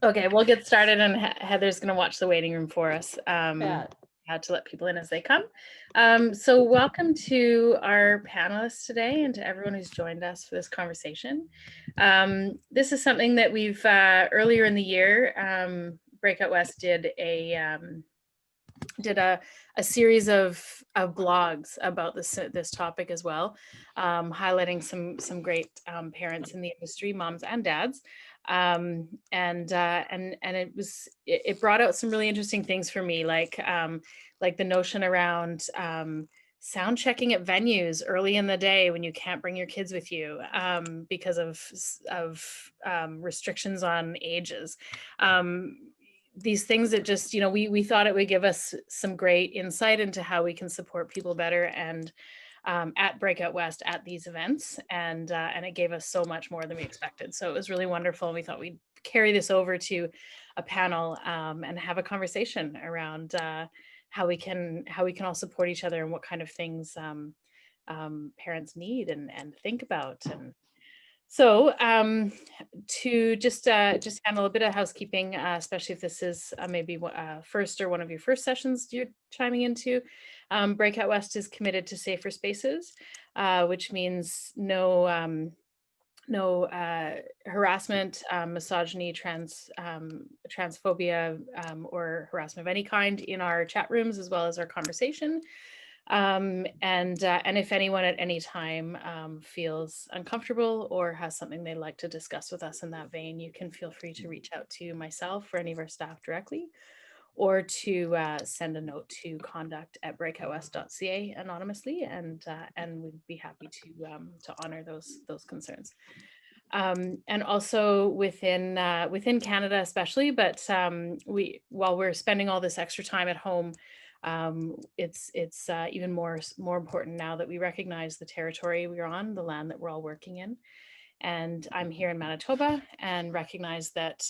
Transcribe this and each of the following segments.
Okay, we'll get started, and Heather's going to watch the waiting room for us to let people in as they come. So welcome to our panelists today and to everyone who's joined us for this conversation. This is something that we've, earlier in the year, Breakout West did a series of blogs about this topic as well, highlighting some great parents in the industry, moms and dads, and it brought out some really interesting things for me, like the notion around sound checking at venues early in the day when you can't bring your kids with you because of restrictions on ages. These things that just, we thought it would give us some great insight into how we can support people better and at Breakout West at these events. And it gave us so much more than we expected. So it was really wonderful. And we thought we'd carry this over to a panel and have a conversation around how we can all support each other and what kind of things parents need and think about. And so to just handle a bit of housekeeping, especially if this is maybe first or one of your first sessions you're chiming into, Breakout West is committed to safer spaces, which means no harassment, misogyny, transphobia, or harassment of any kind in our chat rooms, as well as our conversation. And if anyone at any time feels uncomfortable or has something they'd like to discuss with us in that vein, you can feel free to reach out to myself or any of our staff directly, or to send a note to conduct@breakoutwest.ca anonymously, and we'd be happy to honor those concerns. And also within Canada especially, but while we're spending all this extra time at home, it's even more important now that we recognize the territory we're on, the land that we're all working in. And I'm here in Manitoba and recognize that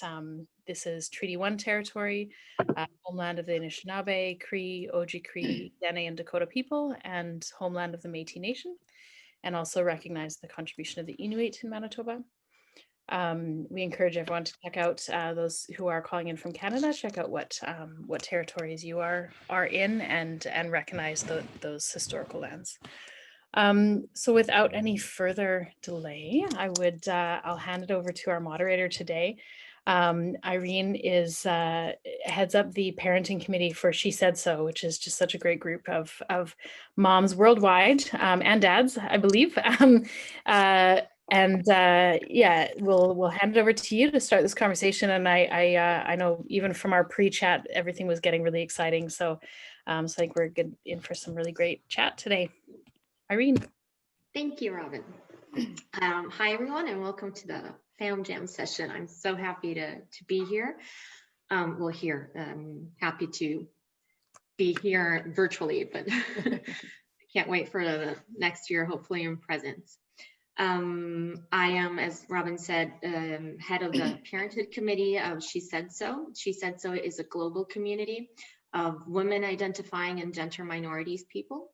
this is Treaty 1 territory, homeland of the Anishinaabe, Cree, Oji-Cree, Dene, and Dakota people, and homeland of the Métis Nation, and also recognize the contribution of the Inuit in Manitoba. We encourage everyone to check out, those who are calling in from Canada, check out what territories you are in, and recognize those historical lands. So without any further delay, I'll hand it over to our moderator today. Irene heads up the parenting committee for She Said So, which is just such a great group of moms worldwide, and dads, I believe. Yeah, we'll hand it over to you to start this conversation. And I know even from our pre-chat, everything was getting really exciting. So I think we're good in for some really great chat today. Irene. Thank you, Robin. Hi, everyone, and welcome to the Fam Jam session. I'm so happy to be here. Happy to be here virtually, but can't wait for the next year, hopefully in presence. I am, as Robin said, head of the Parenthood Committee of She Said So. She Said So is a global community of women identifying and gender minorities people.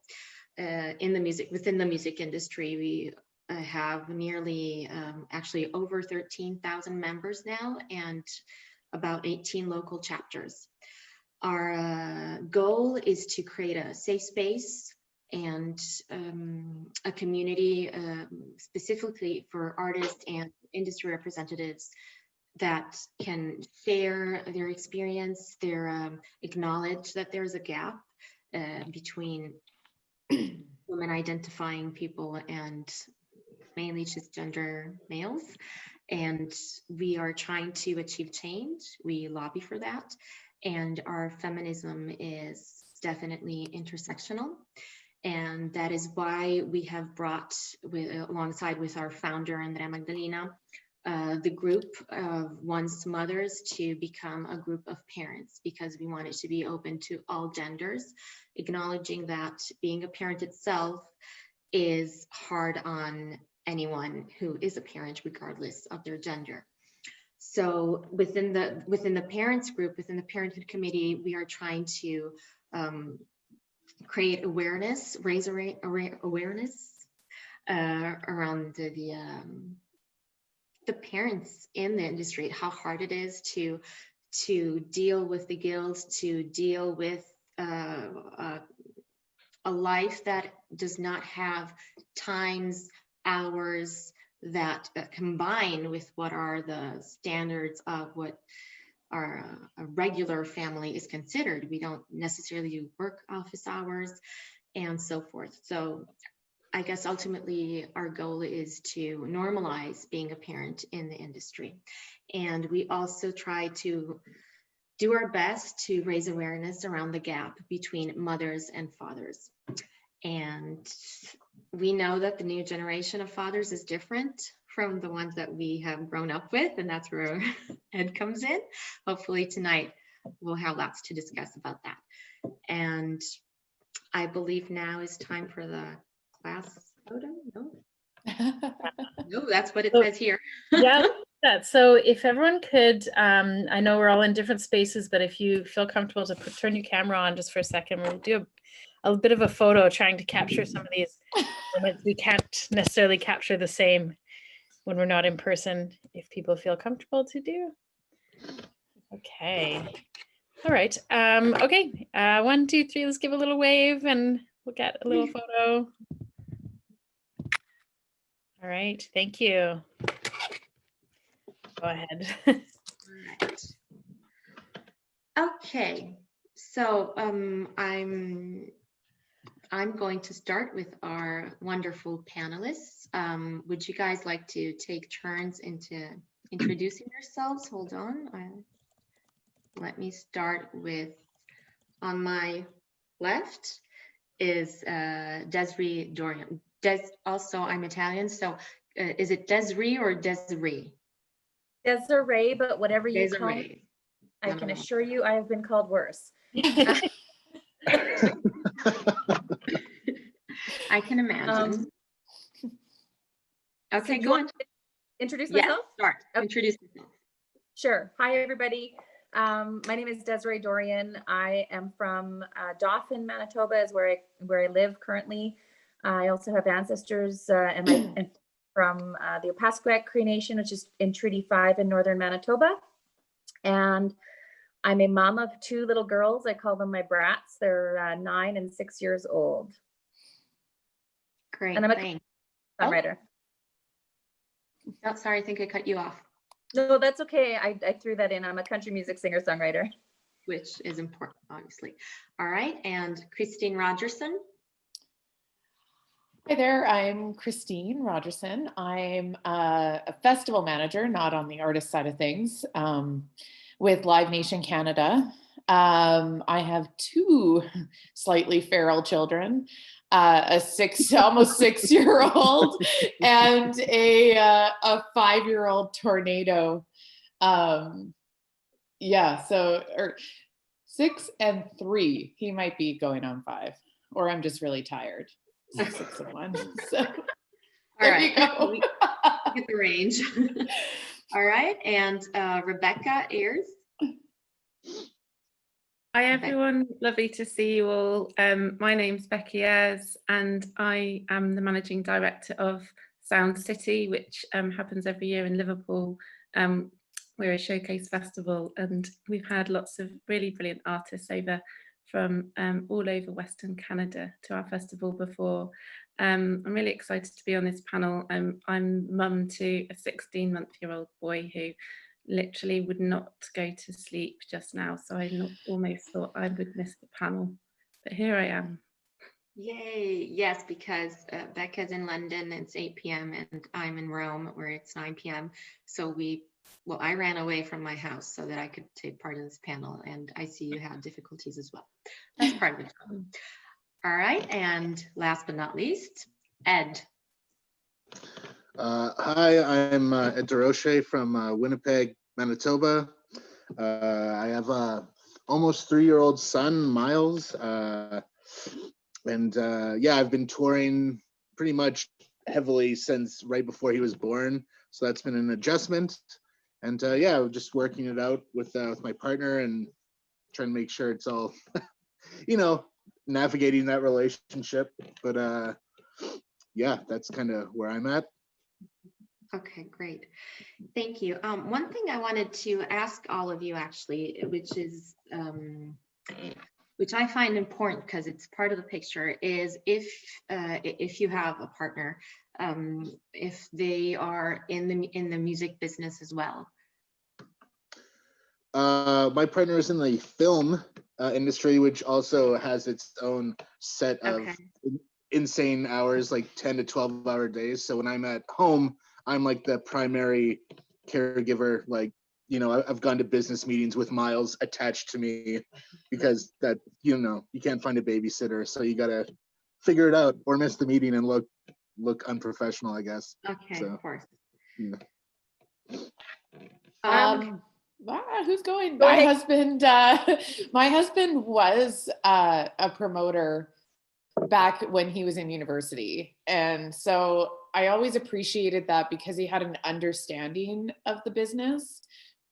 Within the music industry, we have nearly, actually over 13,000 members now, and about 18 local chapters. Our goal is to create a safe space and a community specifically for artists and industry representatives that can share their experience, acknowledge that there's a gap between women identifying people and mainly cisgender males. And we are trying to achieve change. We lobby for that. And our feminism is definitely intersectional. And that is why we have brought, alongside with our founder, Andrea Magdalena, the group of Once Mothers to become a group of parents, because we want it to be open to all genders, acknowledging that being a parent itself is hard on anyone who is a parent, regardless of their gender. So within the parents group, within the Parenthood Committee, we are trying to create awareness, raise awareness around the parents in the industry, how hard it is to deal with the guilt, to deal with a life that does not have times, hours that combine with what are the standards of what our a regular family is considered. We don't necessarily do work office hours and so forth. So I guess ultimately our goal is to normalize being a parent in the industry. And we also try to do our best to raise awareness around the gap between mothers and fathers. And we know that the new generation of fathers is different from the ones that we have grown up with, and that's where Ed comes in. Hopefully tonight we'll have lots to discuss about that. And I believe now is time for the class photo. No, that's what it says here. Yeah. So if everyone could, I know we're all in different spaces, but if you feel comfortable to turn your camera on just for a second, we'll do a bit of a photo trying to capture some of these moments. We can't necessarily capture the same when we're not in person, if people feel comfortable to do. Okay. All right. Okay. 1, 2, 3, let's give a little wave and we'll get a little photo. All right. Thank you. Go ahead. Right. Okay, so I'm going to start with our wonderful panelists. Would you guys like to take turns into introducing yourselves? Hold on. Let me start with, on my left is Desiree Dorian. Also, I'm Italian, so is it Desiree or Desiree? Desiree, but whatever you call me, Desiree. I can assure you I have been called worse. I can imagine. Okay, so go on. Introduce Yeah, myself? start. Okay. Introduce yourself. Sure. Hi, everybody. My name is Desiree Dorian. I am from Dauphin, Manitoba, is where I live currently. I also have ancestors and from the Opaskwayak Cree Nation, which is in Treaty 5 in northern Manitoba. And I'm a mom of 2 little girls. I call them my brats. They're 9 and 6 years old. Great. And I'm a thanks. songwriter. Oh, sorry, I think I cut you off, No, that's okay. I threw that in. I'm a country music singer-songwriter. which is important, obviously. All right, and Christine Rogerson. Hi there, I'm Christine Rogerson. I'm a festival manager, not on the artist side of things, with Live Nation Canada. I have 2 slightly feral children, a almost 6-year-old and a 5-year-old tornado. Yeah, so 6 and 3, he might be going on 5, or I'm just really tired. 6 and 1. So All right, we get the range. All right, and Rebecca Ayers. Hi everyone, lovely to see you all. My name's Becky Ayres and I am the Managing Director of Sound City, which happens every year in Liverpool. We're a showcase festival and we've had lots of really brilliant artists over from all over Western Canada to our festival before. I'm really excited to be on this panel. I'm mum to a 16-month-old boy who literally would not go to sleep just now, so I almost thought I would miss the panel, but here I am. Yay, yes, because Becca's in London, it's 8 p.m. and I'm in Rome where it's 9 p.m. So I ran away from my house so that I could take part in this panel, and I see you had difficulties as well. That's part of it. All right, and last but not least, Ed. Hi, I'm Ed DeRoche from Winnipeg, Manitoba. I have a almost 3-year-old son, Miles. Yeah, I've been touring pretty much heavily since right before he was born. So that's been an adjustment. And yeah, we're just working it out with my partner and trying to make sure it's all, navigating that relationship. But yeah, that's kind of where I'm at. Okay, great. Thank you. One thing I wanted to ask all of you actually, which I find important because it's part of the picture, is if you have a partner, if they are in the music business as well. My partner is in the film industry, which also has its own set of Okay. insane hours, like 10 to 12-hour days. So when I'm at home, I'm like the primary caregiver. Like, you know, I've gone to business meetings with Miles attached to me because that, you know, you can't find a babysitter. So you got to figure it out or miss the meeting and look unprofessional, I guess. Okay, So, of course. yeah. Who's going? Go My ahead. husband. My husband was a promoter back when he was in university, and so I always appreciated that because he had an understanding of the business,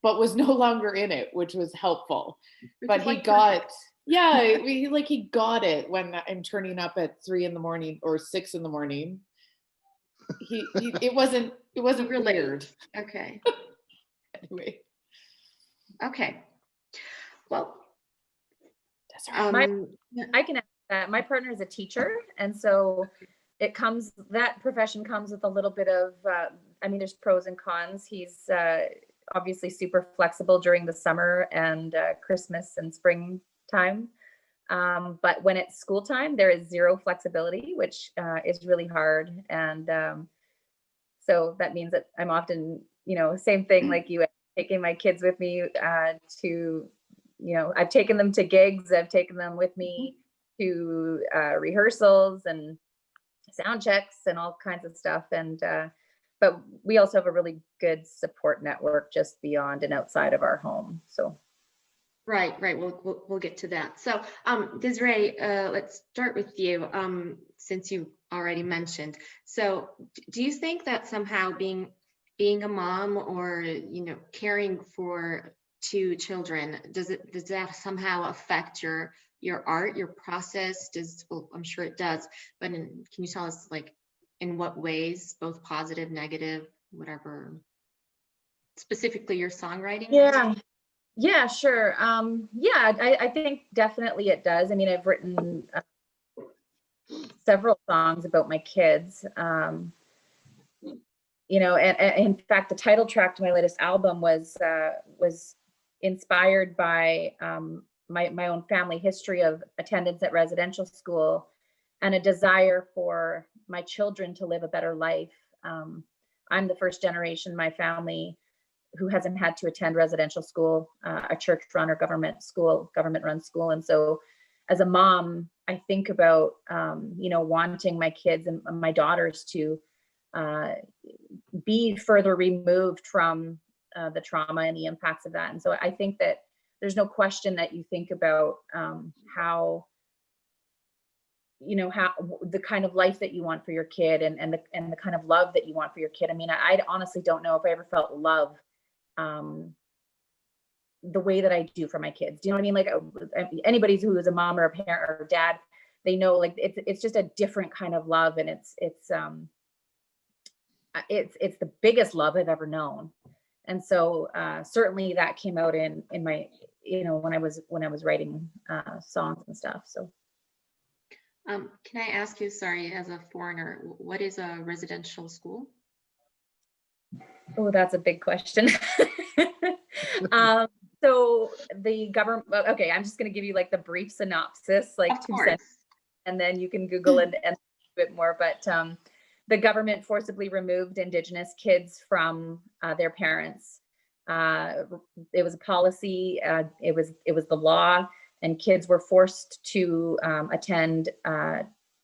but was no longer in it, which was helpful. Which But is he like got, yeah, he got it when I'm turning up at 3 a.m. or 6 a.m. It wasn't relate. weird. Okay. Anyway, Okay. Well, that's all right. I can add that. My partner is a teacher, and so that profession comes with a little bit of, I mean, there's pros and cons. He's obviously super flexible during the summer and Christmas and springtime. But when it's school time, there is zero flexibility, which is really hard. And so that means that I'm often, you know, same thing like you, taking my kids with me to, you know, I've taken them to gigs, I've taken them with me to rehearsals and sound checks and all kinds of stuff. And but we also have a really good support network just beyond and outside of our home. So right. We'll get to that. So Desiree, let's start with you, since you already mentioned. So do you think that somehow being a mom or, you know, caring for 2 children, does that somehow affect your art, your process? Well, I'm sure it does, but can you tell us, like, in what ways, both positive, negative, whatever, specifically your songwriting? Yeah, sure. Yeah, I think definitely it does. I mean, I've written several songs about my kids. You know, and in fact, the title track to my latest album was inspired by my own family history of attendance at residential school and a desire for my children to live a better life. I'm the first generation in my family who hasn't had to attend residential school, a church-run or government-run school. And so as a mom, I think about, you know, wanting my kids and my daughters to be further removed from the trauma and the impacts of that. And so I think that there's no question that you think about how, you know, how the kind of life that you want for your kid and the kind of love that you want for your kid. I mean, I honestly don't know if I ever felt love the way that I do for my kids. Do you know what I mean? Like anybody who is a mom or a parent or a dad, they know, like, it's just a different kind of love, and it's the biggest love I've ever known. And so certainly that came out in my, you know, when I was writing songs and stuff. So can I ask you, sorry, as a foreigner, what is a residential school? Oh, that's a big question. So the government, okay, I'm just going to give you like the brief synopsis, like 2 sentences, and then you can Google and a bit more. But the government forcibly removed Indigenous kids from their parents. It was a policy. It was the law, and kids were forced to attend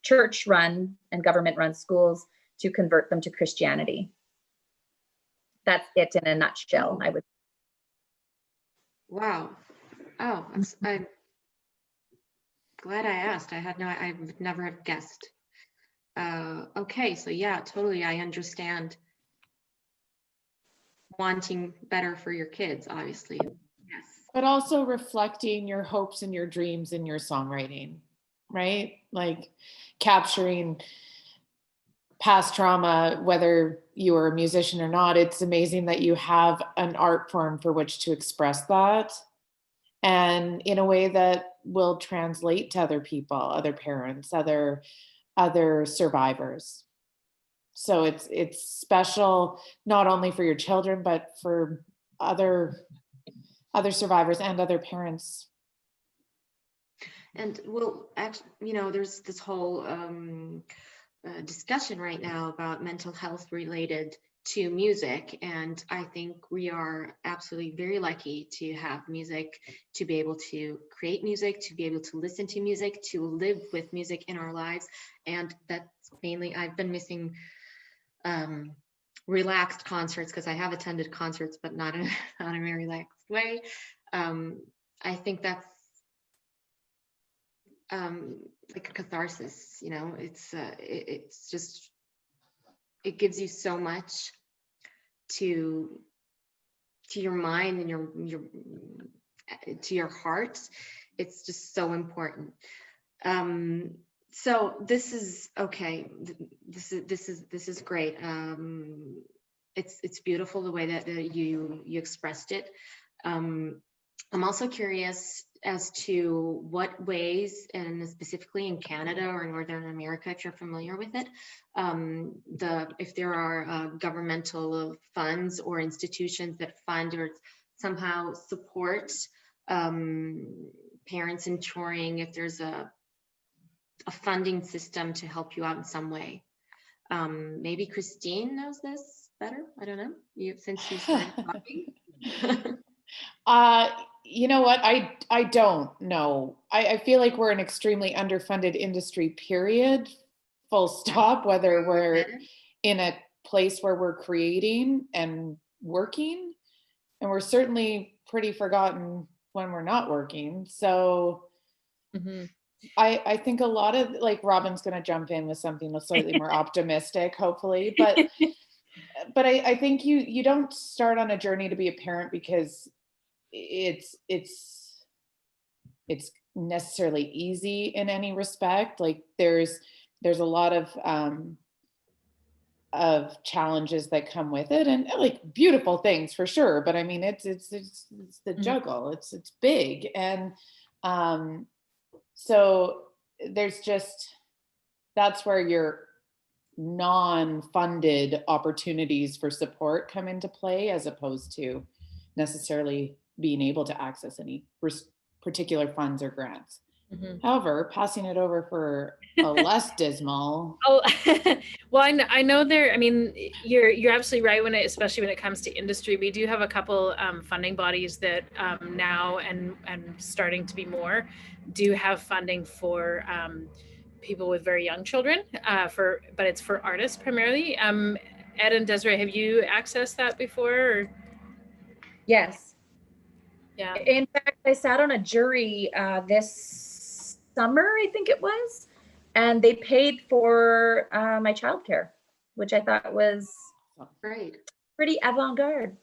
church-run and government-run schools to convert them to Christianity. That's it in a nutshell, I would. Wow. Oh, I'm glad I asked. I would never have guessed. Okay, so yeah, totally. I understand wanting better for your kids, obviously. Yes. But also reflecting your hopes and your dreams in your songwriting, right? Like capturing past trauma, whether you are a musician or not, it's amazing that you have an art form for which to express that, and in a way that will translate to other people, other parents, other survivors. So it's special not only for your children, but for other survivors and other parents. And well, actually, there's this whole discussion right now about mental health related to music. And I think we are absolutely very lucky to have music, to be able to create music, to be able to listen to music, to live with music in our lives. And that's mainly, I've been missing relaxed concerts, because I have attended concerts, but not in a very relaxed way. I think that's like a catharsis, it's just, it gives you so much to your mind and your to your heart. It's just so important. So this is okay. This is great. It's beautiful the way that you expressed it. I'm also curious as to what ways, and specifically in Canada or Northern America, if you're familiar with it, if there are governmental funds or institutions that fund or somehow support parents in touring, if there's a funding system to help you out in some way. Maybe Christine knows this better. I don't know. Since you started talking. You know what? I don't know. I feel like we're an extremely underfunded industry, period. Full stop, whether we're in a place where we're creating and working, and we're certainly pretty forgotten when we're not working. So I think a lot of, like, Robin's going to jump in with something that's slightly more optimistic, hopefully, but I think you don't start on a journey to be a parent because it's necessarily easy in any respect. Like there's a lot of challenges that come with it, and like beautiful things for sure, but I mean it's the juggle. It's big, and so there's just, that's where your non-funded opportunities for support come into play, as opposed to necessarily being able to access any particular funds or grants. However, passing it over for a less dismal. Oh, well, I know there. I mean, you're absolutely right especially when it comes to industry. We do have a couple funding bodies that now and starting to be more do have funding for people with very young children. But it's for artists primarily. Ed and Desiree, have you accessed that before? Or? Yes. Yeah. In fact, I sat on a jury this summer, I think it was, and they paid for my childcare, which I thought was great, pretty avant-garde.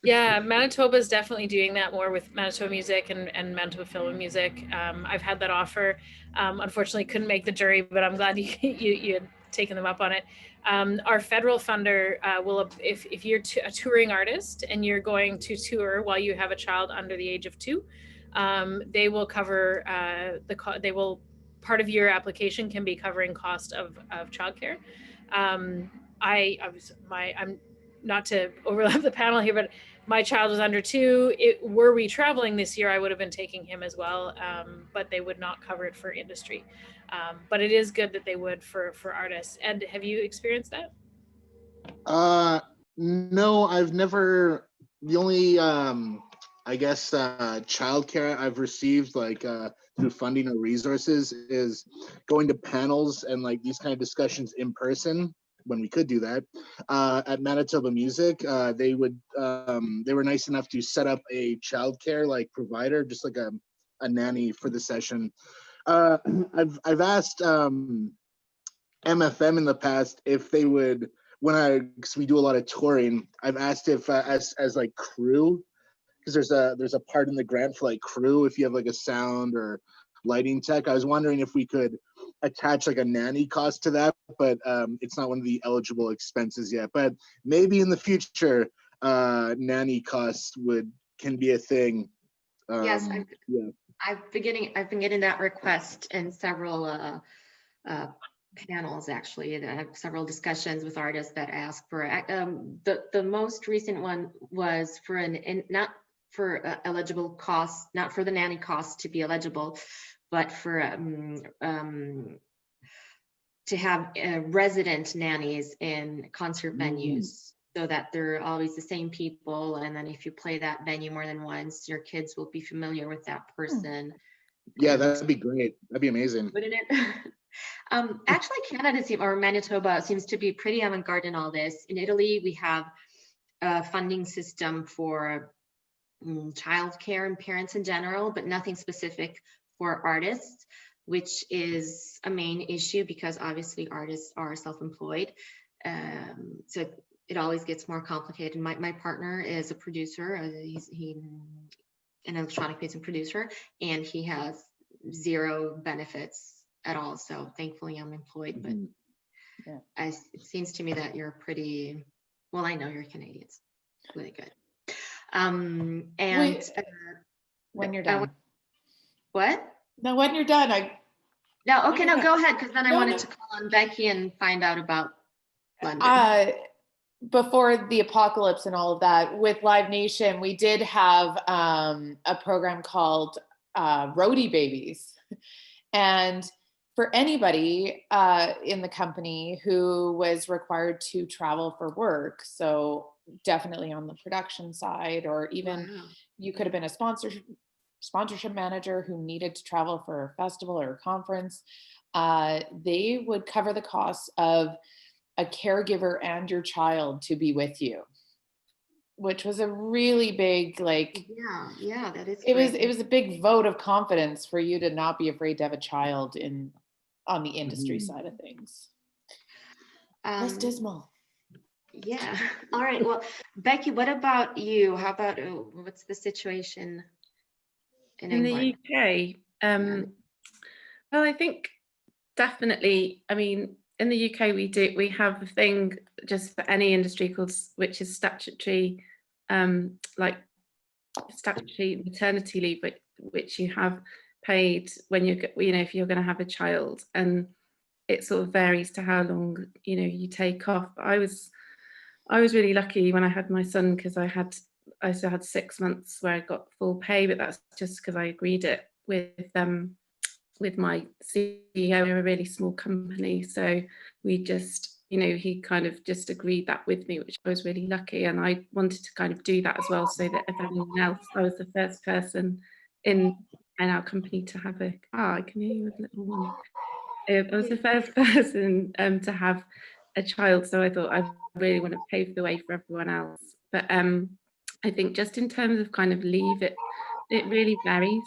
Yeah, Manitoba is definitely doing that more with Manitoba Music and Manitoba Film and Music. I've had that offer. Unfortunately, couldn't make the jury, but I'm glad you had taken them up on it. Our federal funder will, if you're a touring artist and you're going to tour while you have a child under the age of 2, they will cover part of your application can be covering cost of childcare. I'm not to overlap the panel here, but my child was under 2. Were we traveling this year, I would have been taking him as well, but they would not cover it for industry. But it is good that they would for artists. And have you experienced that? No, I've never. The only, I guess, childcare I've received, like through funding or resources, is going to panels and like these kind of discussions in person, when we could do that, at Manitoba Music. They were nice enough to set up a childcare like provider, just like a nanny for the session. I've asked MFM in the past if they would, because we do a lot of touring, I've asked if as like crew, because there's a part in the grant for like crew, if you have like a sound or lighting tech. I was wondering if we could attach like a nanny cost to that, but it's not one of the eligible expenses yet. But maybe in the future, nanny costs can be a thing. Yes, Yeah. I've been getting that request in several panels, actually, and I have several discussions with artists that ask for the most recent one was for not for eligible costs, not for the nanny costs to be eligible, but for to have resident nannies in concert venues, so that they're always the same people, and then if you play that venue more than once, your kids will be familiar with that person. Yeah, that'd be great. That'd be amazing. Wouldn't it? Actually, Canada or Manitoba seems to be pretty avant-garde in all this. In Italy, we have a funding system for childcare and parents in general, but nothing specific for artists, which is a main issue because obviously artists are self-employed. So it always gets more complicated. My partner is a producer. He's an electronic music producer, and he has zero benefits at all. So thankfully I'm employed, but it seems to me that you're pretty, well, I know you're Canadians, really good. And when you're done. What? No, when you're done, No, okay, no, go ahead, because then I wanted to call on Becky and find out about London. Before the apocalypse and all of that, with Live Nation, we did have a program called Roadie Babies. And for anybody in the company who was required to travel for work, so definitely on the production side, or even you could have been a sponsorship manager who needed to travel for a festival or a conference, they would cover the costs of a caregiver and your child to be with you, which was a really big, like, yeah, that is it was a big vote of confidence for you to not be afraid to have a child on the industry side of things. Less dismal. Yeah. All right. Well, Becky, what about you? How about what's the situation in the UK? Well, I think definitely. I mean, in the UK, we have a thing just for any industry called, which is statutory, like statutory maternity leave, which you have paid when if you're going to have a child, and it sort of varies to how long you take off. But I was really lucky when I had my son, because I still had 6 months where I got full pay, but that's just because I agreed it with my CEO. We're a really small company, so we just he kind of just agreed that with me, which I was really lucky, and I wanted to kind of do that as well, so that if anyone else, I was the first person in our company to have I can hear you with little one. I was the first person to have a child, so I thought I really want to pave the way for everyone else. But I think just in terms of kind of leave, it really varies.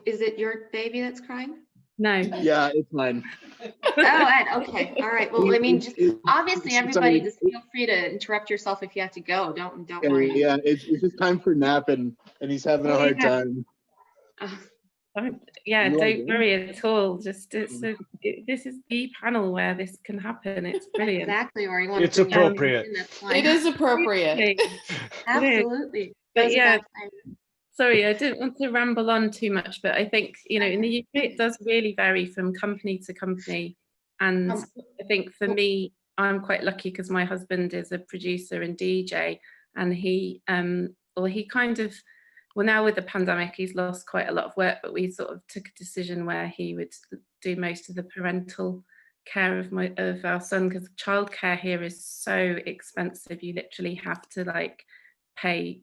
Is it your baby that's crying? No. Yeah, it's mine. Okay. All right. Well, I mean, just obviously everybody just feel free to interrupt yourself if you have to go. Don't worry. Yeah, it's just time for nap, and he's having a hard time. Don't worry at all. Just this is the panel where this can happen. It's brilliant. Exactly, or you want it's appropriate. It is appropriate. Absolutely. But yeah, sorry, I didn't want to ramble on too much, but I think in the UK it does really vary from company to company, and I think for me, I'm quite lucky because my husband is a producer and DJ, and he kind of, well, now with the pandemic, he's lost quite a lot of work, but we sort of took a decision where he would do most of the parental care of our son, because childcare here is so expensive. You literally have to pay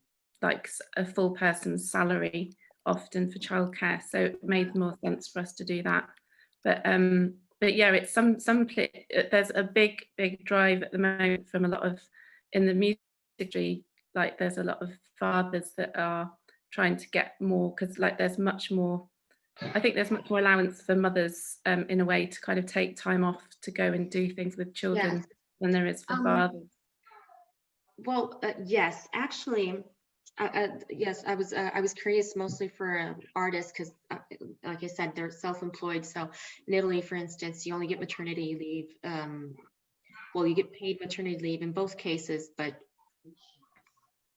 a full person's salary often for childcare, so it made more sense for us to do that. But yeah, it's there's a big drive at the moment from a lot of, in the music industry, there's a lot of fathers that are trying to get more, because there's much more allowance for mothers in a way to kind of take time off to go and do things with children than there is for fathers. Well, yes, actually, Yes, I was curious mostly for artists because, like I said, they're self-employed. So in Italy, for instance, you only get maternity leave. Well, you get paid maternity leave in both cases, but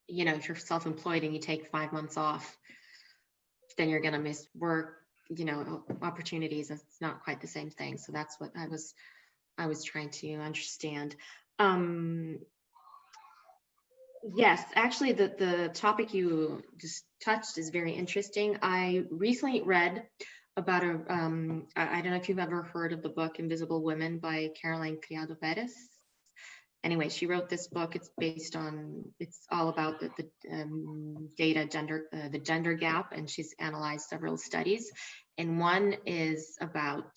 you know, if you're self-employed and you take 5 months off, then you're gonna miss work, you know, opportunities. It's not quite the same thing. So that's what I was trying to understand. Yes, actually, the topic you just touched is very interesting. I recently read about I don't know if you've ever heard of the book Invisible Women by Caroline Criado Perez. Anyway, she wrote this book. It's all about the the gender gap, and she's analyzed several studies. And one is about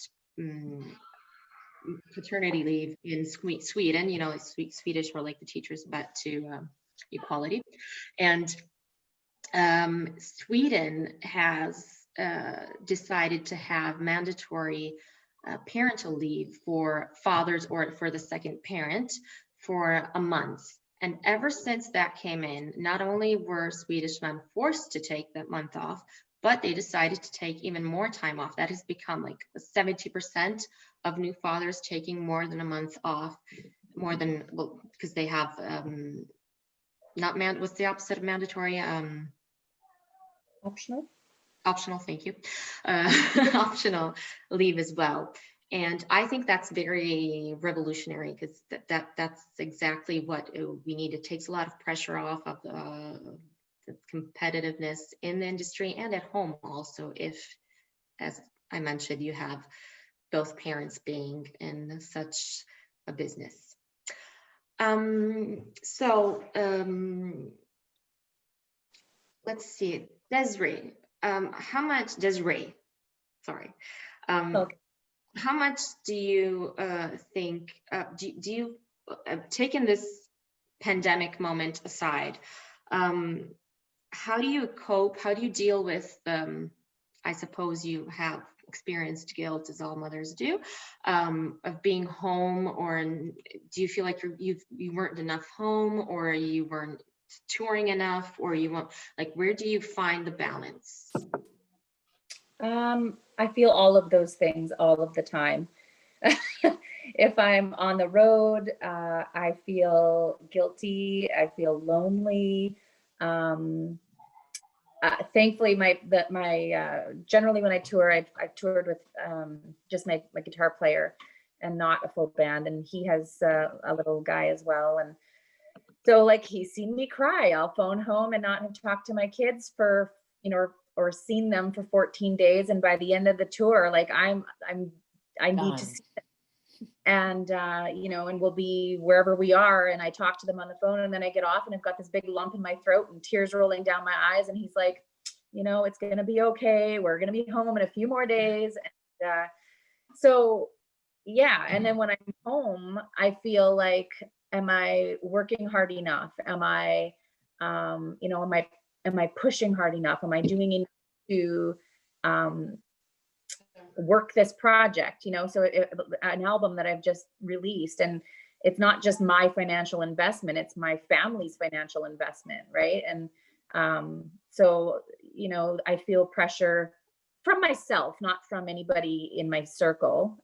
paternity leave in Sweden, you know, like Swedish were like the teachers, but to equality. And Sweden has decided to have mandatory parental leave for fathers or for the second parent for a month. And ever since that came in, not only were Swedish men forced to take that month off, but they decided to take even more time off. That has become like 70% of new fathers taking more than a month off, more than, well, because they have what's the opposite of mandatory? Optional, thank you. Optional leave as well. And I think that's very revolutionary because that's exactly what we need. It takes a lot of pressure off of the competitiveness in the industry and at home also, if, as I mentioned, you have both parents being in such a business. Let's see, Desiree, sorry. Okay. How much do you think, do you, taking this pandemic moment aside, how do you cope? How do you deal with, I suppose you have experienced guilt, as all mothers do, of being home, or do you feel like you weren't enough home, or you weren't touring enough, or you want, like, where do you find the balance? I feel all of those things all of the time. If I'm on the road, I feel guilty. I feel lonely. Thankfully, generally when I tour, I've toured with just my guitar player and not a full band, and he has a little guy as well. And so, like, he's seen me cry. I'll phone home and not have talked to my kids for, you know, or seen them for 14 days. And by the end of the tour, like I need to see it. And, you know, and we'll be wherever we are. And I talk to them on the phone, and then I get off and I've got this big lump in my throat and tears rolling down my eyes. And he's like, you know, it's going to be okay. We're going to be home in a few more days. And so, yeah. And then when I'm home, I feel like, am I working hard enough? Am I, you know, am I pushing hard enough? Am I doing enough to work this project? You know, so an album that I've just released, and it's not just my financial investment, it's my family's financial investment, right? And so, you know, I feel pressure from myself, not from anybody in my circle,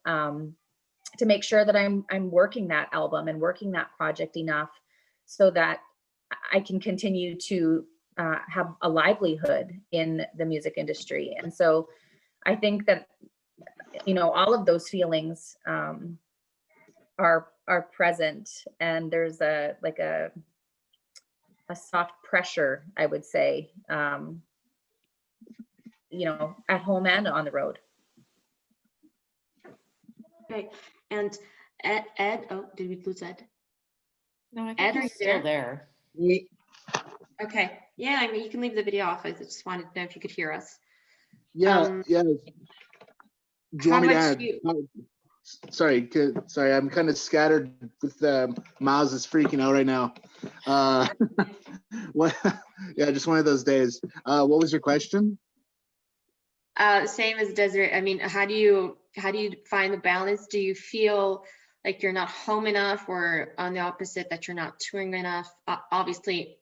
to make sure that I'm working that album and working that project enough so that I can continue to have a livelihood in the music industry. And so I think that, you know, all of those feelings are present, and there's a soft pressure, I would say, you know, at home and on the road. Okay, and Ed, oh, did we lose Ed? No, I Ed, think he's still there. Okay, yeah, I mean, you can leave the video off. I just wanted to know if you could hear us. Yeah, yeah. Do you want me to add? Sorry, I'm kind of scattered with Miles is freaking out right now. What? Yeah, just one of those days. What was your question? Same as Desiree. I mean, how do you find the balance? Do you feel like you're not home enough, or on the opposite, that you're not touring enough? Obviously,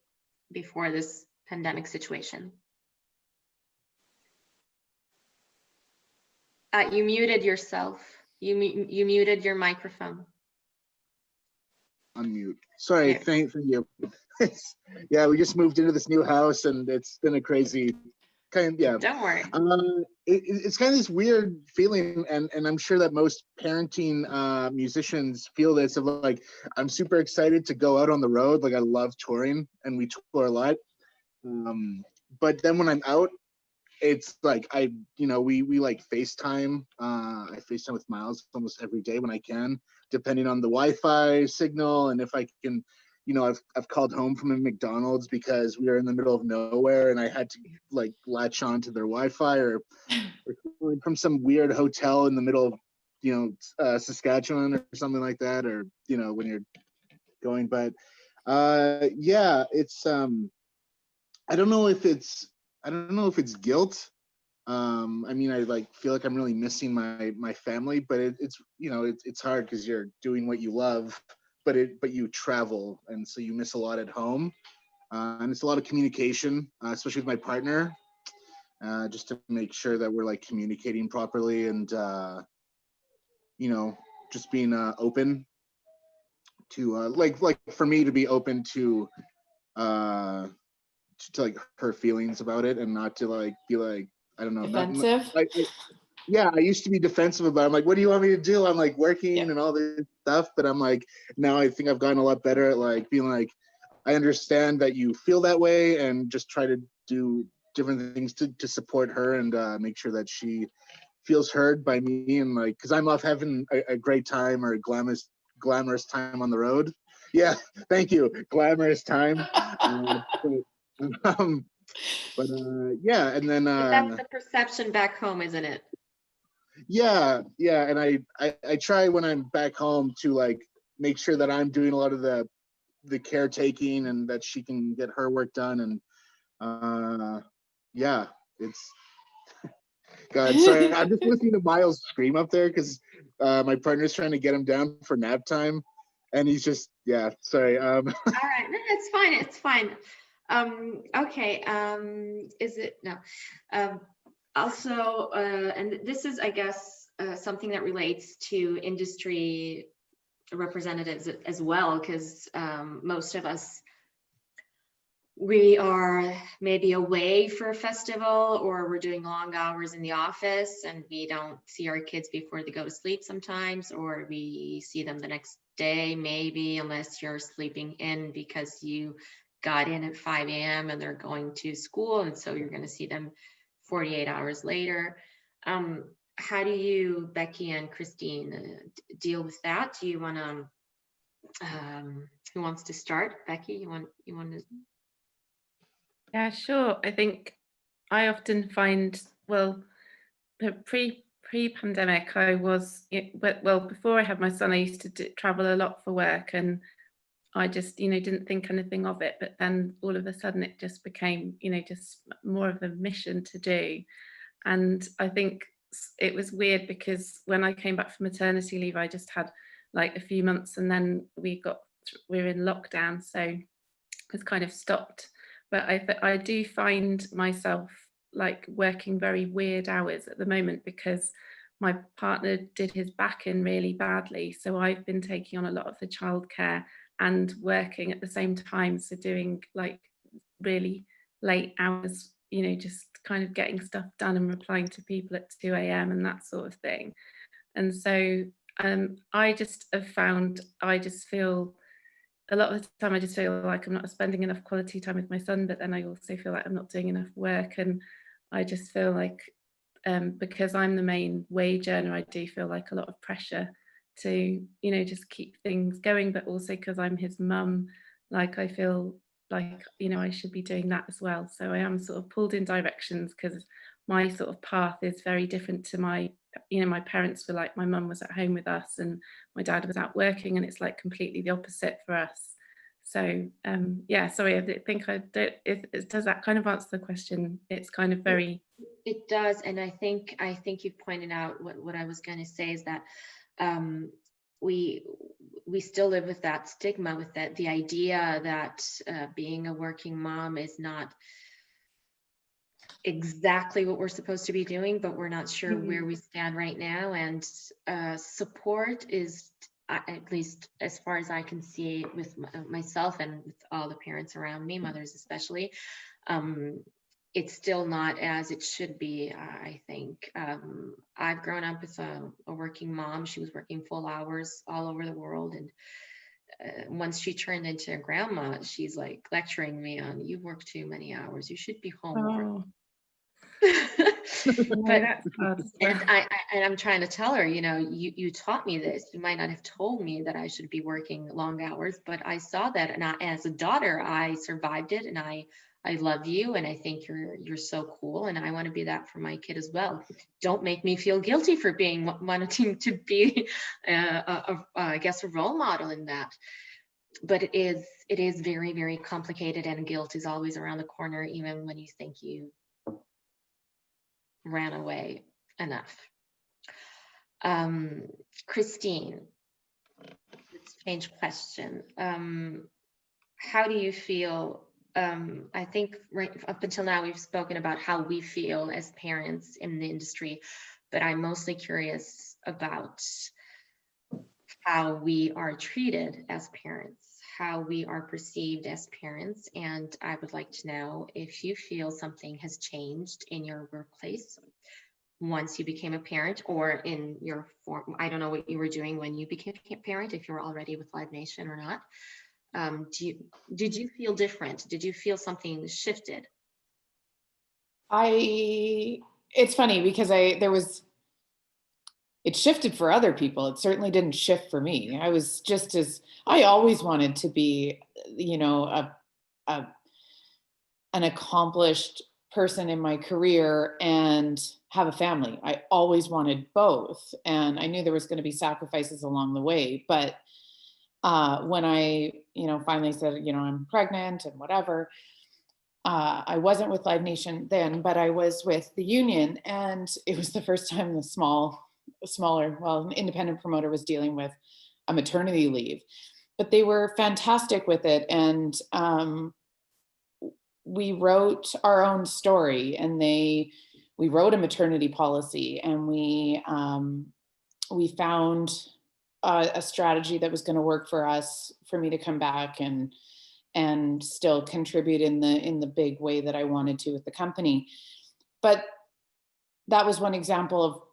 before this pandemic situation. You muted yourself. You muted your microphone. Unmute. Sorry, There. thank you. Yeah, we just moved into this new house and it's been a crazy yeah. Don't worry. It's kind of this weird feeling, and I'm sure that most parenting musicians feel this of like, I'm super excited to go out on the road. Like I love touring and we tour a lot. But then when I'm out, it's like we like FaceTime. I FaceTime with Miles almost every day when I can, depending on the Wi-Fi signal and if I can. I've called home from a McDonald's because we were in the middle of nowhere and I had to like latch on to their Wi-Fi or from some weird hotel in the middle of Saskatchewan or something like that, or when you're going. But yeah, it's I don't know if it's guilt. I mean, I like feel like I'm really missing my family, but it's hard because you're doing what you love, but you travel, and so you miss a lot at home, and it's a lot of communication, especially with my partner, just to make sure that we're like communicating properly and just being open to like for me to be open to like her feelings about it and not to like be like, I don't know, Defensive. yeah, I used to be defensive about it. I'm like, what do you want me to do? I'm like working and all this stuff, but I'm like, now I think I've gotten a lot better at like being like, I understand that you feel that way and just try to do different things to support her and make sure that she feels heard by me, and like, because I love having a great time or a glamorous time on the road. Yeah, thank you, glamorous time. Yeah, and then That's the perception back home, isn't it? yeah, and I try when I'm back home to like make sure that I'm doing a lot of the caretaking and that she can get her work done, and yeah, it's God, sorry, I'm just listening to Miles scream up there because my partner's trying to get him down for nap time, and he's just, yeah, sorry. All right, no, it's fine, it's fine. Okay, is it, no. Also, and this is, I guess, something that relates to industry representatives as well, because most of us, we are maybe away for a festival or we're doing long hours in the office and we don't see our kids before they go to sleep sometimes, or we see them the next day maybe, unless you're sleeping in because you got in at 5 a.m. and they're going to school, and so you're going to see them 48 hours later. How do you, Becky and Christine, deal with that? Do you want to, who wants to start? Becky, you want to? Yeah, sure. I think I often find, well, pre-pandemic, I was, well, before I had my son, I used to travel a lot for work, and I just, didn't think anything of it. But then all of a sudden it just became, just more of a mission to do. And I think it was weird because when I came back from maternity leave, I just had like a few months, and then we were in lockdown. So it's kind of stopped. But I do find myself like working very weird hours at the moment because my partner did his back in really badly. So I've been taking on a lot of the childcare and working at the same time. So doing like really late hours, just kind of getting stuff done and replying to people at 2 a.m. and that sort of thing. And so I just have found, I just feel a lot of the time I just feel like I'm not spending enough quality time with my son, but then I also feel like I'm not doing enough work. And I just feel like because I'm the main wage earner, I do feel like a lot of pressure to, just keep things going, but also because I'm his mum, like I feel like, I should be doing that as well. So I am sort of pulled in directions because my sort of path is very different to my parents were like, my mum was at home with us and my dad was out working, and it's like completely the opposite for us. So yeah, sorry, I think does that kind of answer the question? It's kind of very. It does, and I think you pointed out what I was going to say is that we still live with that stigma, with the idea that being a working mom is not exactly what we're supposed to be doing, but we're not sure where Mhm. we stand right now. And support is, at least as far as I can see with myself and with all the parents around me, mothers especially, um, it's still not as it should be, I think. I've grown up as a working mom. She was working full hours all over the world. And once she turned into a grandma, she's like lecturing me on, you work too many hours. You should be home more. Oh, But no, that's hard as well. and I'm trying to tell her, you taught me this. You might not have told me that I should be working long hours, but I saw that, and as a daughter, I survived it, and I love you, and I think you're so cool, and I want to be that for my kid as well. Don't make me feel guilty for wanting to be, I guess, a role model in that. But it is very, very complicated, and guilt is always around the corner, even when you think you ran away enough. Christine, let's change question. How do you feel? I think right up until now, we've spoken about how we feel as parents in the industry, but I'm mostly curious about how we are treated as parents, how we are perceived as parents. And I would like to know if you feel something has changed in your workplace once you became a parent, or in your form. I don't know what you were doing when you became a parent, if you were already with Live Nation or not. Did you feel different? Did you feel something shifted? It's funny because it shifted for other people. It certainly didn't shift for me. I always wanted to be, an accomplished person in my career and have a family. I always wanted both. And I knew there was going to be sacrifices along the way. But when I, finally said, I'm pregnant and whatever, I wasn't with Live Nation then, but I was with the union. And it was the first time an independent promoter was dealing with a maternity leave. But they were fantastic with it. And we wrote our own story, and we wrote a maternity policy, and we found a strategy that was going to work for us, for me to come back and still contribute in the big way that I wanted to with the company. But that was one example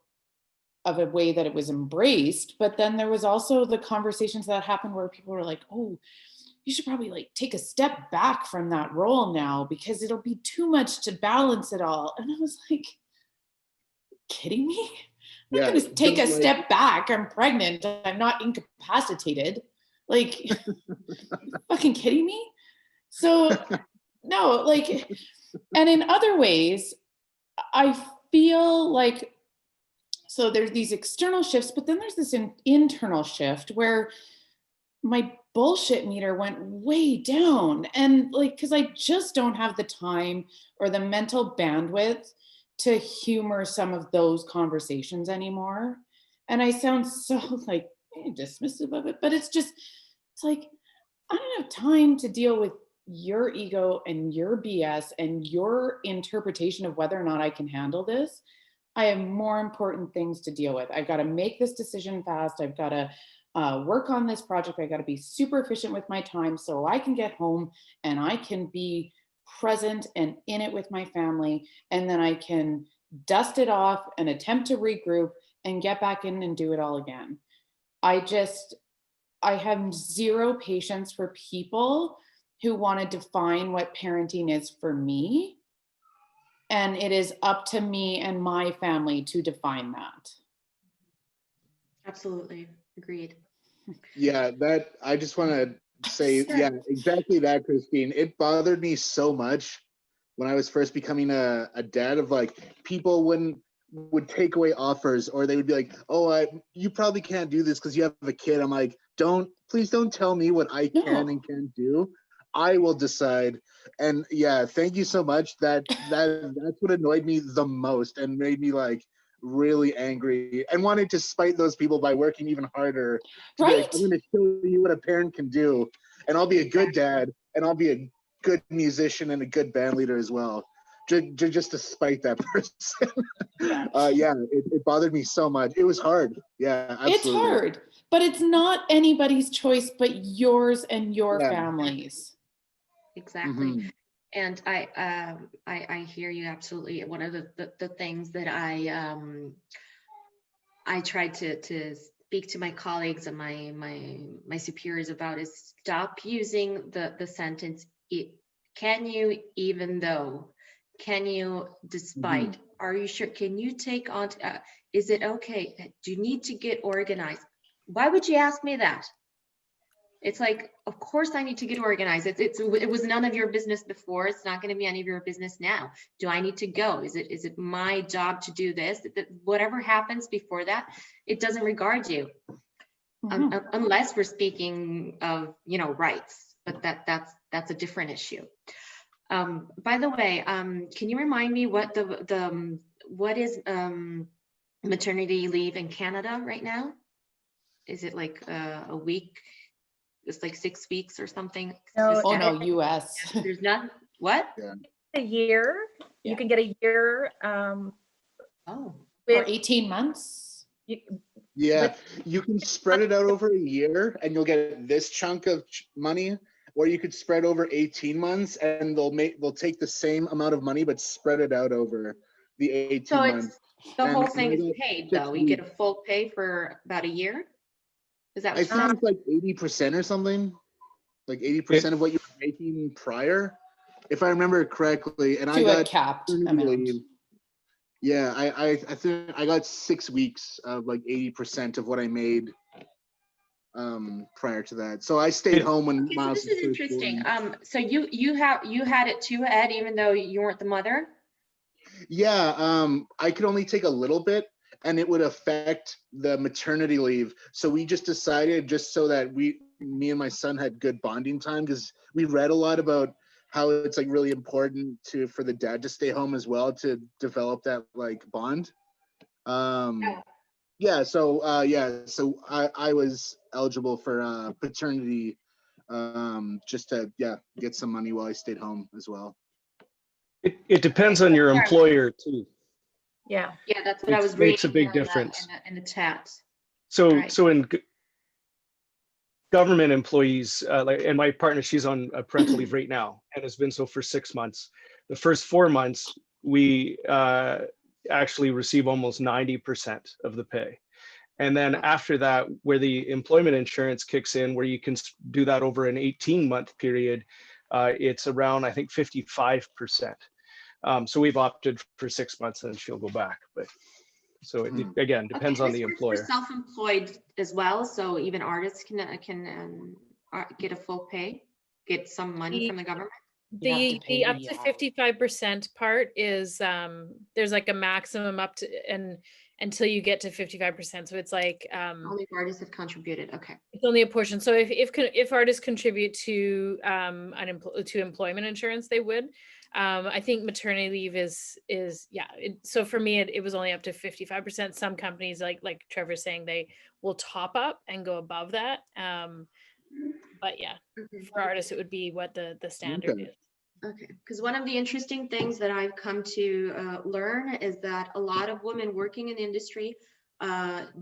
of a way that it was embraced. But then there was also the conversations that happened where people were like, oh, you should probably take a step back from that role now, because it'll be too much to balance it all. And I was like, kidding me? I'm not going to take a step back. I'm pregnant. I'm not incapacitated. Fucking kidding me? So no, and in other ways, I feel like, so there's these external shifts, but then there's this internal shift where my bullshit meter went way down. And because I just don't have the time or the mental bandwidth to humor some of those conversations anymore. And I sound so dismissive of it, but it's like, I don't have time to deal with your ego and your BS and your interpretation of whether or not I can handle this. I have more important things to deal with. I've got to make this decision fast. I've got to work on this project. I got to be super efficient with my time so I can get home and I can be present and in it with my family. And then I can dust it off and attempt to regroup and get back in and do it all again. I have zero patience for people who want to define what parenting is for me. And it is up to me and my family to define that. Absolutely. Agreed. Yeah, I just want to say, Sure. yeah, exactly that, Christine. It bothered me so much when I was first becoming a dad, of people would take away offers, or they would be like, oh, you probably can't do this because you have a kid. I'm like, please don't tell me what I can and can't do. I will decide. And yeah, thank you so much. That's what annoyed me the most and made me really angry and wanted to spite those people by working even harder. Right? I'm going to show you what a parent can do, and I'll be a good dad, and I'll be a good musician and a good band leader as well. just to spite that person. Yeah, it bothered me so much. It was hard. Yeah, absolutely. It's hard, but it's not anybody's choice but yours and your Yeah. family's. Exactly. Mhm. And I hear you absolutely. One of the things that I tried to speak to my colleagues and my superiors about is stop using the sentence, can you, even though, can you, despite, are you sure, can you take on, is it okay? Do you need to get organized? Why would you ask me that? It's like, of course I need to get organized. It was none of your business before. It's not going to be any of your business now. Do I need to go? Is it my job to do this? Whatever happens before that, it doesn't regard you, unless we're speaking of, you know, rights. But that's a different issue. By the way, can you remind me what what is maternity leave in Canada right now? Is it like a week? It's like 6 weeks or something. No, Oh no, US. There's none. What? Yeah. a year. Yeah. You can get a year. Oh, Or With 18 months. Yeah, you can spread it out over a year and you'll get this chunk of money, or you could spread over 18 months and they'll take the same amount of money but spread it out over the 18 so months. the And whole thing I is got paid 6 though. You get a weeks. full pay for about a year. Is that I what think it's like 80% or something, like 80% of what you were making prior, if I remember correctly. And I To a got capped maternity amount. leave. Yeah, I think I got 6 weeks of like 80% of what I made prior to that. So I stayed home when Okay, so Miles this was is first interesting. born. So you had it too, Ed, even though you weren't the mother? Yeah, I could only take a little bit and it would affect the maternity leave. So we just decided, just so that me and my son had good bonding time, because we read a lot about how it's like really important for the dad to stay home as well to develop that like bond. Yeah, so I was eligible for paternity, just to get some money while I stayed home as well. It depends on your employer too. yeah. Yeah, that's what I was Makes a reading big here difference. in the chat. So Right. so in government employees, and my partner, she's on parental leave right now and has been so for 6 months. The first 4 months, we actually receive almost 90% of the pay. And then after that, where the employment insurance kicks in, where you can do that over an 18-month period, it's around, I think, 55%. So we've opted for 6 months and she'll go back. But so it, again, depends on the This works employer. for self-employed as well, so even artists can get a full pay, get some money from the government. You have to The pay up the, to 55% part is there's like a maximum up to and until you get to 55%. So it's like Only if artists have contributed. Okay. it's only a portion. So if artists contribute to to employment insurance, they would. I think maternity leave is yeah. So for me, it was only up to 55%. Some companies, like Trevor's saying, they will top up and go above that. But yeah, for artists, it would be what the standard Okay. is. Okay, because one of the interesting things that I've come to learn is that a lot of women working in the industry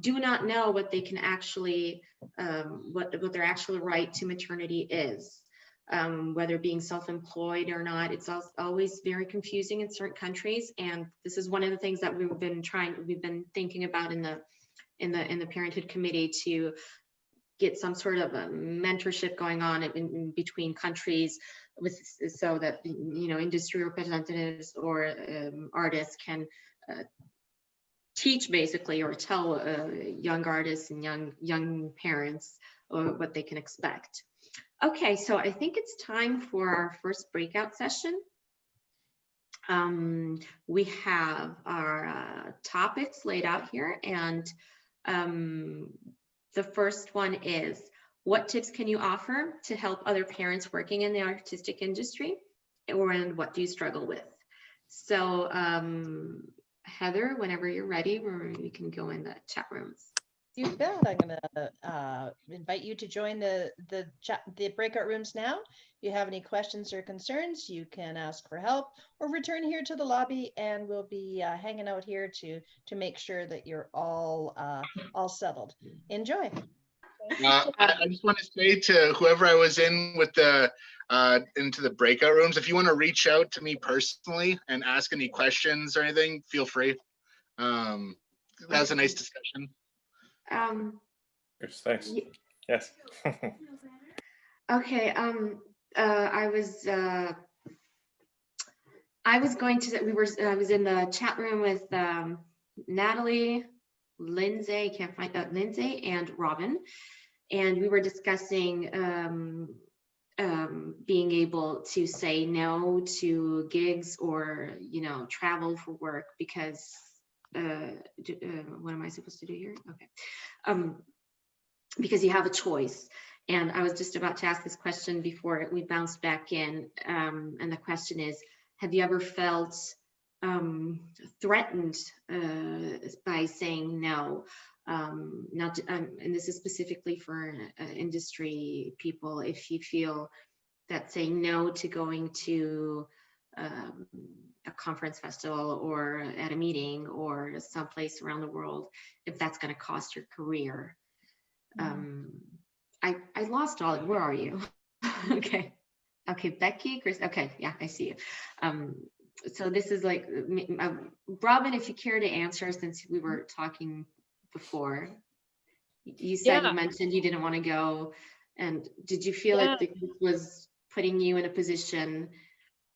do not know what they can actually, what their actual right to maternity is. Whether being self-employed or not, it's always very confusing in certain countries. And this is one of the things that we've been thinking about in the Parenthood Committee to get some sort of a mentorship going on in between countries, so that industry representatives or artists can teach basically, or tell young artists and young parents what they can expect. Okay, so I think it's time for our first breakout session. We have our topics laid out here, and the first one is, what tips can you offer to help other parents working in the artistic industry, and what do you struggle with? So Heather, whenever you're ready, we can go in the chat rooms. You bet. I'm gonna invite you to join the breakout rooms now. If you have any questions or concerns, you can ask for help or return here to the lobby, and we'll be hanging out here to make sure that you're all settled. Enjoy. I just want to say to whoever I was in with the into the breakout rooms, if you want to reach out to me personally and ask any questions or anything, feel free. That was a nice discussion. Yes, thanks. Yes. Okay. I was going to. I was in the chat room with Natalie, Lindsay. Can't find Lindsay and Robin, and we were discussing being able to say no to gigs or travel for work because. What am I supposed to do here? Okay. Because you have a choice. And I was just about to ask this question before we bounced back in. And the question is, have you ever felt threatened by saying no? And this is specifically for industry people. If you feel that saying no to going to a conference festival or at a meeting or someplace around the world, if that's going to cost your career. I lost all it. Where are you? Okay, Becky, Chris. Okay, yeah, I see you. So this is like Robin, if you care to answer, since we were talking before, you said you mentioned you didn't want to go, and did you feel like this was putting you in a position?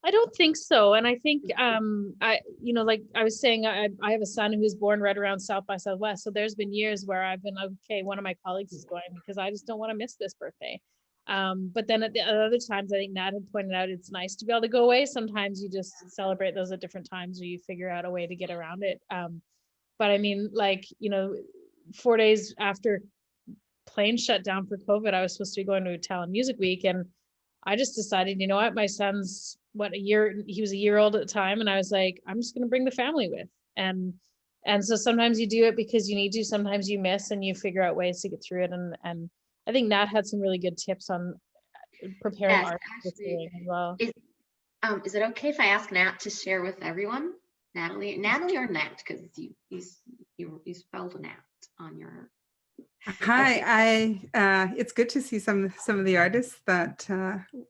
I don't think so. And I think, like I was saying, I have a son who's born right around South by Southwest. So there's been years where I've been, okay, one of my colleagues is going because I just don't want to miss this birthday. But then at the other times, I think Nat had pointed out, it's nice to be able to go away. Sometimes you just celebrate those at different times or you figure out a way to get around it. But I mean, 4 days after planes shut down for COVID, I was supposed to be going to a Talent Music Week. And I just decided, you know what, my son's he was a year old at the time. And I was like, I'm just going to bring the family with. And so sometimes you do it because you need to, sometimes you miss and you figure out ways to get through it. And I think Nat had some really good tips on preparing art as well. Is it okay if I ask Nat to share with everyone? Natalie or Nat? Because you spelled Nat on your. Hi, it's good to see some of the artists that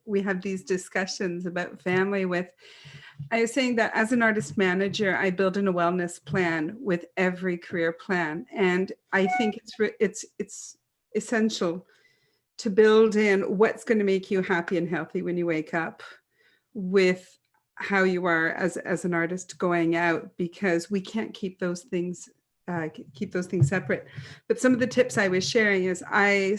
we have these discussions about family with. I was saying that as an artist manager, I build in a wellness plan with every career plan, and I think it's essential to build in what's going to make you happy and healthy when you wake up with how you are as an artist going out, because we can't keep those things separate. But some of the tips I was sharing is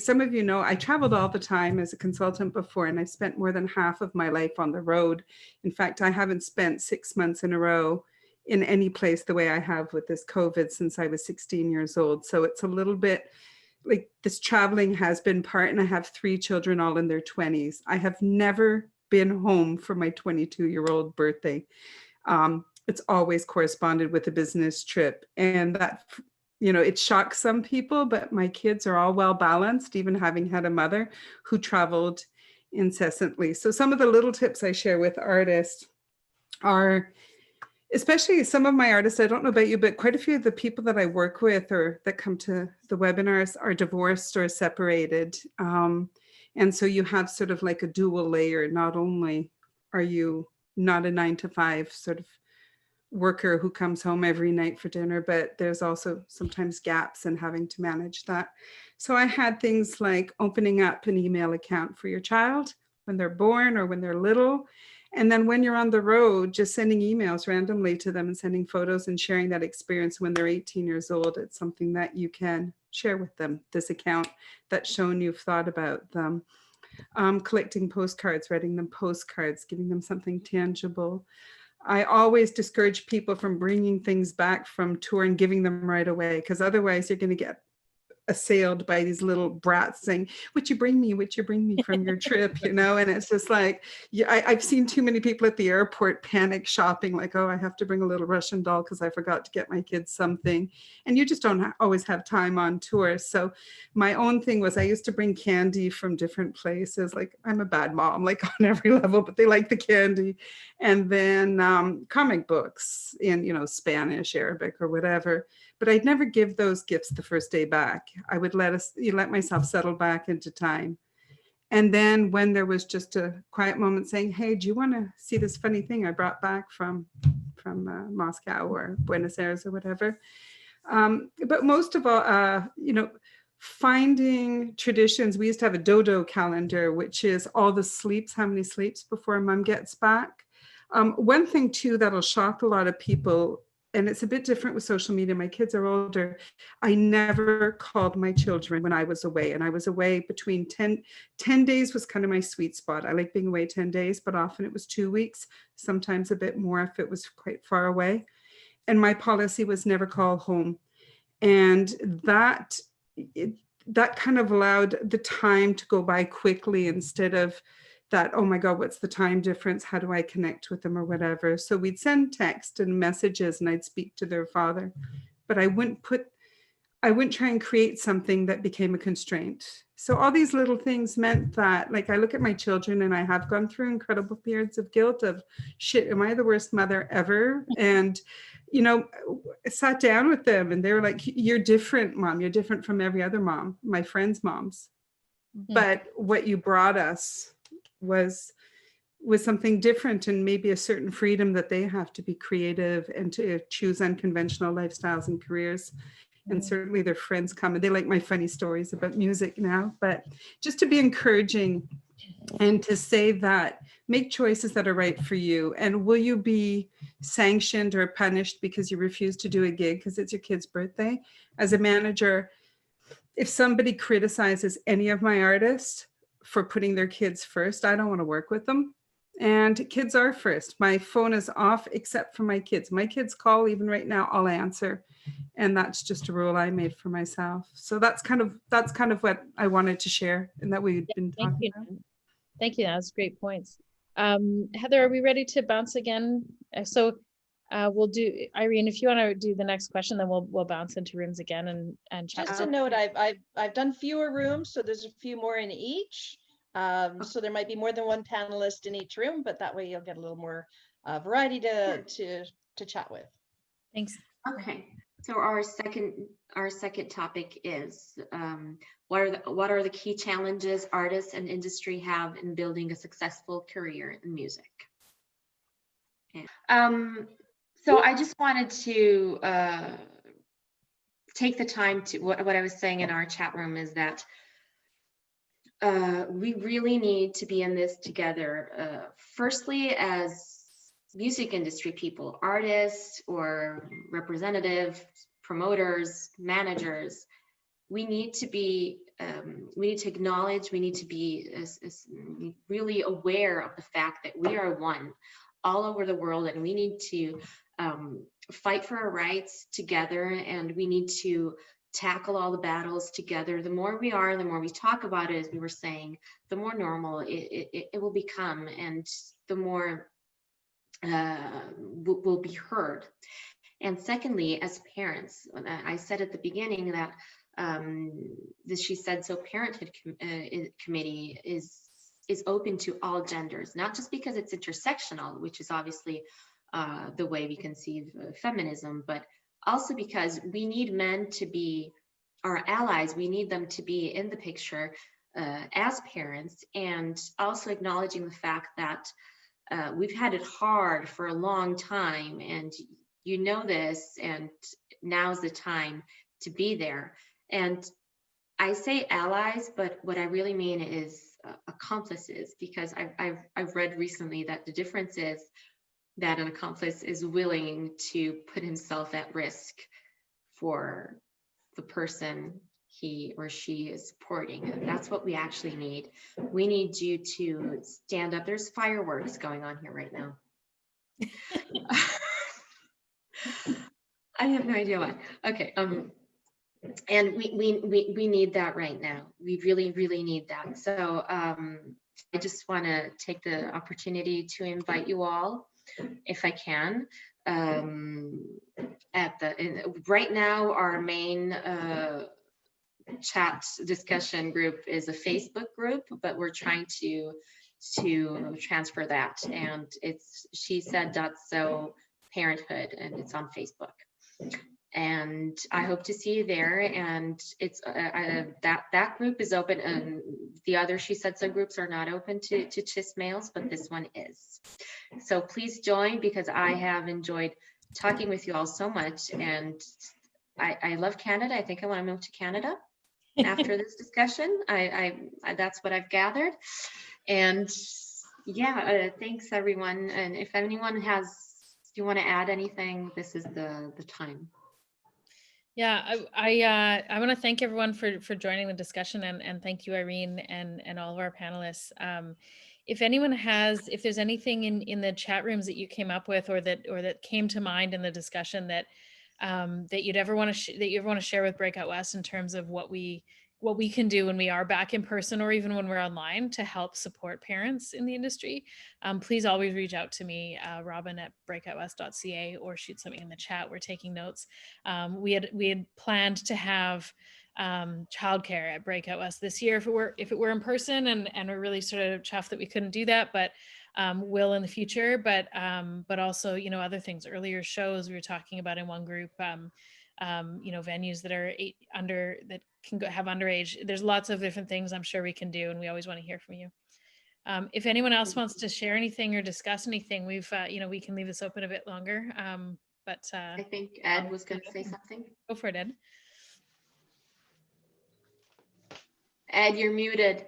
some of you know, I traveled all the time as a consultant before, and I spent more than half of my life on the road. In fact, I haven't spent 6 months in a row in any place the way I have with this COVID since I was 16 years old. So it's a little bit like this traveling has been part, and I have 3 children all in their 20s. I have never been home for my 22-year-old birthday. It's always corresponded with a business trip, and that, it shocks some people, but my kids are all well balanced, even having had a mother who traveled incessantly. So some of the little tips I share with artists are, especially some of my artists, I don't know about you, but quite a few of the people that I work with or that come to the webinars are divorced or separated. And so you have sort of like a dual layer. Not only are you not a 9-to-5 sort of worker who comes home every night for dinner, but there's also sometimes gaps in having to manage that. So I had things like opening up an email account for your child when they're born or when they're little. And then when you're on the road, just sending emails randomly to them and sending photos and sharing that experience when they're 18 years old. It's something that you can share with them, this account that's shown you've thought about them. Collecting postcards, writing them postcards, giving them something tangible. I always discourage people from bringing things back from tour and giving them right away, because otherwise you're going to get assailed by these little brats saying, would you bring me from your trip, you know? And it's just like, yeah, I've seen too many people at the airport panic shopping, like, oh, I have to bring a little Russian doll because I forgot to get my kids something. And you just don't always have time on tour. So my own thing was I used to bring candy from different places. Like, I'm a bad mom, like on every level, but they like the candy. And then comic books in, you know, Spanish, Arabic, or whatever. But I'd never give those gifts the first day back. I would let myself settle back into time. And then when there was just a quiet moment saying, hey, do you want to see this funny thing I brought back from Moscow or Buenos Aires or whatever? But most of all, you know, finding traditions. We used to have a dodo calendar, which is all the sleeps, how many sleeps before mom gets back. One thing too that'll shock a lot of people, and it's a bit different with social media. My kids are older. I never called my children when I was away, and I was away between 10 days was kind of my sweet spot. I like being away 10 days, but often it was 2 weeks, sometimes a bit more if it was quite far away. And my policy was never call home. And that kind of allowed the time to go by quickly instead of that, oh my God, what's the time difference? How do I connect with them or whatever? So we'd send text and messages and I'd speak to their father, but I wouldn't try and create something that became a constraint. So all these little things meant that, like, I look at my children and I have gone through incredible periods of guilt of shit, am I the worst mother ever? And, you know, I sat down with them and they were like, you're different, Mom. You're different from every other mom, my friends' moms. Mm-hmm. But what you brought us was something different, and maybe a certain freedom that they have to be creative and to choose unconventional lifestyles and careers. And certainly their friends come and they like my funny stories about music now, but just to be encouraging and to say that make choices that are right for you. And will you be sanctioned or punished because you refuse to do a gig because it's your kid's birthday? As a manager, if somebody criticizes any of my artists for putting their kids first, I don't want to work with them. And kids are first. My phone is off except for my kids. My kids call even right now, I'll answer. And that's just a rule I made for myself. So that's kind of what I wanted to share and that we've been talking about. Thank you. That was great points. Heather, are we ready to bounce again? So we'll do, Irene, if you want to do the next question, then we'll bounce into rooms again and chat. Just a note, I've done fewer rooms, so there's a few more in each. So there might be more than one panelist in each room, but that way you'll get a little more variety to chat with. Thanks. Okay, so our second topic is what are the key challenges artists and industry have in building a successful career in music? So I just wanted to take the time to what I was saying in our chat room is that we really need to be in this together. Firstly, as music industry people, artists or representatives, promoters, managers, we need to be, we need to acknowledge, we need to be really aware of the fact that we are one all over the world, and we need to fight for our rights together, and we need to tackle all the battles together. The more we are, the more we talk about it, as we were saying, the more normal it will become, and the more will be heard. And secondly, as parents, I said at the beginning that she said, so Parenthood Committee is open to all genders, not just because it's intersectional, which is obviously the way we conceive feminism, but also because we need men to be our allies. We need them to be in the picture as parents, and also acknowledging the fact that we've had it hard for a long time, and you know this, and now's the time to be there. And I say allies, but what I really mean is accomplices, because I've read recently that the difference is that an accomplice is willing to put himself at risk for the person he or she is supporting. And that's what we actually need. We need you to stand up. There's fireworks going on here right now. I have no idea why. Okay. And we need that right now. We really, really need that. So I just want to take the opportunity to invite you all, if I can. Right now, our main chat discussion group is a Facebook group, but we're trying to transfer that, and it's SheSaid.so Parenthood, and it's on Facebook. And I hope to see you there. And it's that group is open, and the other She Said So groups are not open to CHIS males, but this one is. So please join, because I have enjoyed talking with you all so much, and I love Canada. I think I want to move to Canada after this discussion. I that's what I've gathered. And yeah, thanks everyone. And if anyone has, if you want to add anything, this is the time. Yeah, I want to thank everyone for joining the discussion, and thank you, Irene, and all of our panelists. If anyone has, if there's anything in the chat rooms that you came up with, or that came to mind in the discussion that that you'd ever want to share with Breakout West in terms of what we can do when we are back in person, or even when we're online, to help support parents in the industry, please always reach out to me, robin@breakoutwest.ca, or shoot something in the chat. We're taking notes. We had planned to have childcare at Breakout West this year if it were in person, and we're really sort of chuffed that we couldn't do that, but will in the future. But also, you know, other things, earlier shows we were talking about in one group, you know, venues that are that can have underage. There's lots of different things I'm sure we can do, and we always want to hear from you. If anyone else wants to share anything or discuss anything, we've you know, we can leave this open a bit longer. But I think Ed was going to say something. Go for it, Ed. Ed, you're muted.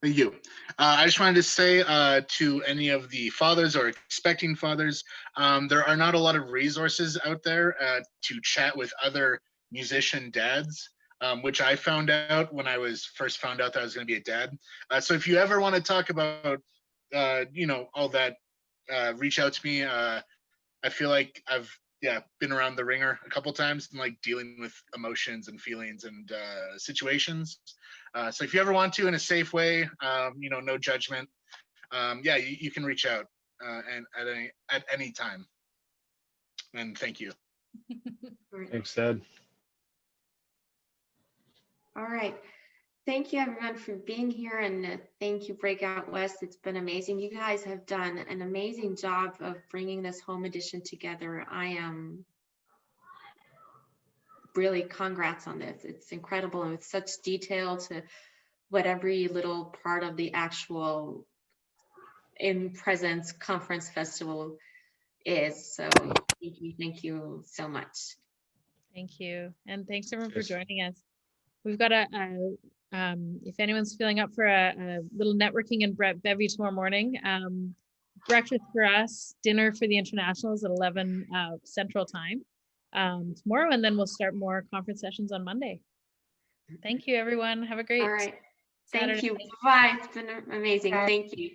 Thank you. I just wanted to say to any of the fathers or expecting fathers, there are not a lot of resources out there to chat with other musician dads, which I found out when I was first found out that I was going to be a dad. So if you ever want to talk about, you know, all that, reach out to me. I feel like I've been around the ringer a couple times, and like dealing with emotions and feelings and situations. So if you ever want to, in a safe way, you know, no judgment, yeah, you can reach out and at any time. And thank you. Thanks, Ed. All right. Thank you everyone for being here, and thank you Breakout West. It's been amazing. You guys have done an amazing job of bringing this home edition together. I am really, congrats on this. It's incredible, and with such detail to what every little part of the actual in presence conference festival is. So thank you so much. Thank you, and thanks everyone for joining us. We've got if anyone's feeling up for a little networking and bevy tomorrow morning, breakfast for us, dinner for the internationals at 11 Central Time tomorrow, and then we'll start more conference sessions on Monday. Thank you, everyone. Have a great All right. Saturday. Thank you. Bye. It's been amazing. Bye. Thank you.